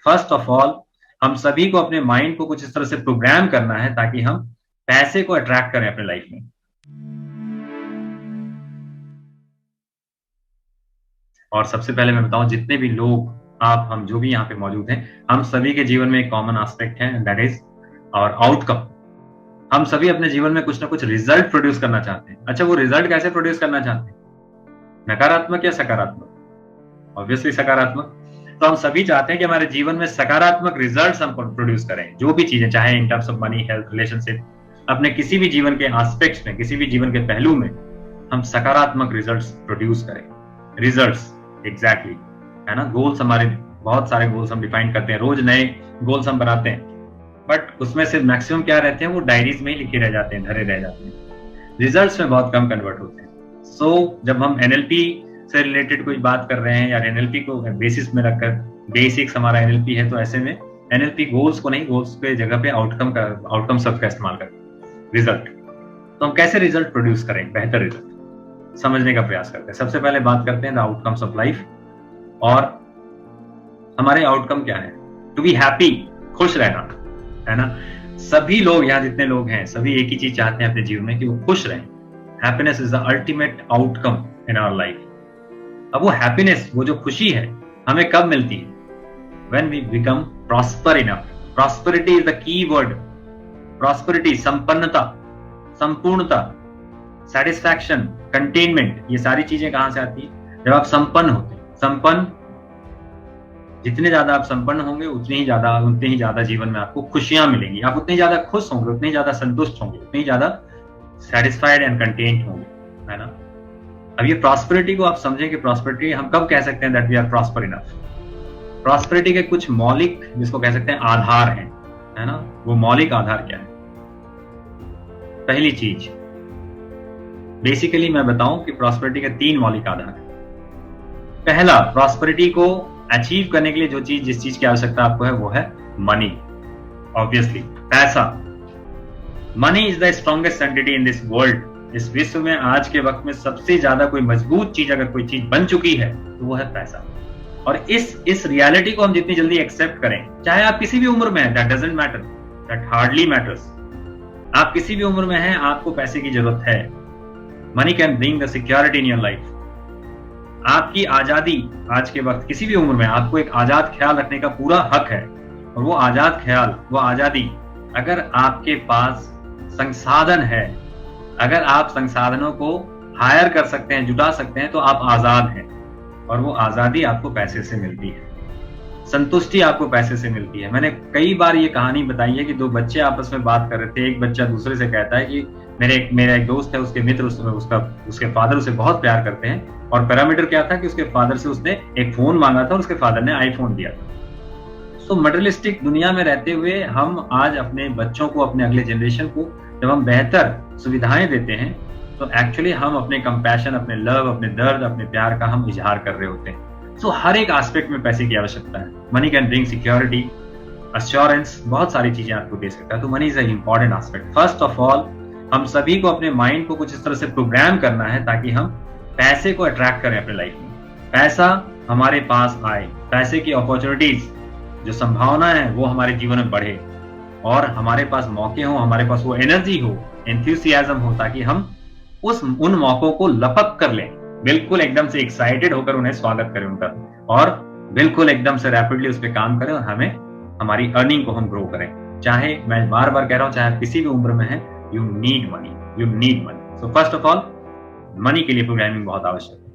First of all हम सभी को अपने माइंड को कुछ इस तरह से प्रोग्राम करना है ताकि हम पैसे को अट्रैक्ट करें अपने लाइफ में। और सबसे पहले मैं बताऊं, जितने भी लोग आप हम जो भी यहाँ पे मौजूद हैं, हम सभी के जीवन में एक कॉमन एस्पेक्ट है, दैट इज और आउटकम। हम सभी अपने जीवन में कुछ ना कुछ रिजल्ट प्रोड्यूस करना चाहते हैं। अच्छा, वो रिजल्ट कैसे प्रोड्यूस करना चाहते हैं? नकारात्मक या सकारात्मक? ऑब्वियसली सकारात्मक। तो हम सभी चाहते हैं कि हमारे जीवन में सकारात्मक रिजल्ट्स हम प्रोड्यूस करें, जो भी चीजें, चाहे in terms of money, health, relationship, अपने किसी भी जीवन के एस्पेक्ट्स में, किसी भी जीवन के पहलू में हम सकारात्मक रिजल्ट्स प्रोड्यूस करें। रिजल्ट्स एग्जैक्टली, है ना। गोल्स, हमारे बहुत सारे गोल्स हम डिफाइन करते हैं, रोज नए गोल्स हम बनाते हैं, बट उसमें से मैक्सिमम क्या रहते हैं, वो डायरीज में ही लिखे रह जाते हैं, धरे रह जाते हैं, रिजल्ट्स में बहुत कम कन्वर्ट होते हैं। सो जब हम एनएलपी से रिलेटेड कोई बात कर रहे हैं या एनएलपी को बेसिस में रखकर, बेसिक्स हमारा एनएलपी है, तो ऐसे में एनएलपी गोल्स को नहीं, गोल्स के जगह पे आउटकम सब का इस्तेमाल करते हैं, रिजल्ट। तो हम कैसे रिजल्ट प्रोड्यूस करें, बेहतर रिजल्ट समझने का प्रयास करते हैं। सबसे पहले बात करते हैं द आउटकम्स ऑफ लाइफ। और हमारे आउटकम क्या है? टू बी हैप्पी, खुश रहना, है ना। सभी लोग यहाँ जितने लोग हैं, सभी एक ही चीज चाहते हैं अपने जीवन में, कि वो खुश रहें। Happiness is the ultimate outcome in our life. अब वो हैप्पीनेस, वो जो खुशी है, हमें कब मिलती है? When we become prosper enough. Prosperity is the key word. Prosperity, संपन्नता, संपूर्णता, सेटिस्फैक्शन, कंटेनमेंट, ये सारी चीजें कहां से आती है? जब आप संपन्न होते हैं। संपन्न, जितने ज्यादा आप संपन्न होंगे उतने ही ज्यादा जीवन में आपको खुशियां मिलेंगी। आप उतने ज्यादा खुश होंगे, उतने ज्यादा संतुष्ट होंगे, उतने ज्यादा सेटिस्फाइड एंड कंटेंट होंगे, है ना। अब ये प्रॉस्पेरिटी को आप समझें कि प्रॉस्पेरिटी हम कब कह सकते हैं that we are prosper enough. Prosperity के कुछ मौलिक, जिसको कह सकते हैं आधार हैं, है ना। वो मौलिक आधार क्या है? पहली चीज, बेसिकली मैं बताऊं कि प्रॉस्पेरिटी के 3 मौलिक आधार हैं। पहला, प्रॉस्पेरिटी को अचीव करने के लिए जिस चीज की आवश्यकता आपको है, वो है मनी। ऑब्वियसली पैसा। Money is the strongest entity in this world. इस विश्व में आज के वक्त में सबसे ज्यादा कोई मजबूत चीज, अगर कोई चीज बन चुकी है, तो वो है पैसा। और इस रियलिटी को हम जितनी जल्दी एक्सेप्ट करें, चाहे आप किसी भी उम्र में हैं, that doesn't matter, that hardly matters. आप किसी भी उम्र में हैं, आपको पैसे की जरूरत है। Money can bring the security in your life. आपकी आजादी, आज के वक्त किसी भी उम्र में आपको एक आजाद ख्याल रखने का पूरा हक है। और वो आजाद ख्याल, वो आजादी, अगर आपके पास संसाधन है, अगर आप संसाधनों को हायर कर सकते हैं, जुटा सकते हैं, तो आप आजाद हैं। और वो आजादी आपको पैसे से मिलती है, संतुष्टि आपको पैसे से मिलती है। मैंने कई बार ये कहानी बताई है कि 2 बच्चे आपस में बात कर रहे थे। एक बच्चा दूसरे से कहता है कि मेरा एक दोस्त है, उसके मित्र उसके फादर उसे बहुत प्यार करते हैं। और पैरामीटर क्या था कि उसके फादर से उसने एक फोन मांगा था और उसके फादर ने आईफोन दिया था। सो मटेरियलिस्टिक दुनिया में रहते हुए हम आज अपने बच्चों को, अपने अगले जनरेशन को जब हम बेहतर सुविधाएं देते हैं, तो एक्चुअली हम अपने कंपैशन, अपने लव, अपने दर्द, अपने प्यार का हम इजहार कर रहे होते हैं। सो हर एक एस्पेक्ट में पैसे की आवश्यकता है। Money can bring security, assurance, बहुत सारी चीजें आपको दे सकता है। तो money is a important aspect. First of all हम सभी को अपने माइंड को कुछ इस तरह से प्रोग्राम करना है ताकि हम पैसे को अट्रैक्ट करें अपने लाइफ में। पैसा हमारे पास आए, पैसे की अपॉर्चुनिटीज, जो संभावना है, वो हमारे जीवन में बढ़े, और हमारे पास मौके हो, हमारे पास वो एनर्जी हो, एंथुसियाज्म हो, ताकि हम उन मौकों को लपक कर लें, बिल्कुल एकदम से एक्साइटेड होकर उन्हें स्वागत करें उनका, और बिल्कुल एकदम से रैपिडली उस पर काम करें, और हमारी अर्निंग को हम ग्रो करें। चाहे, मैं बार बार कह रहा हूं, चाहे किसी भी उम्र में है, you need money. So first of all money के लिए प्रोग्रामिंग बहुत आवश्यक है।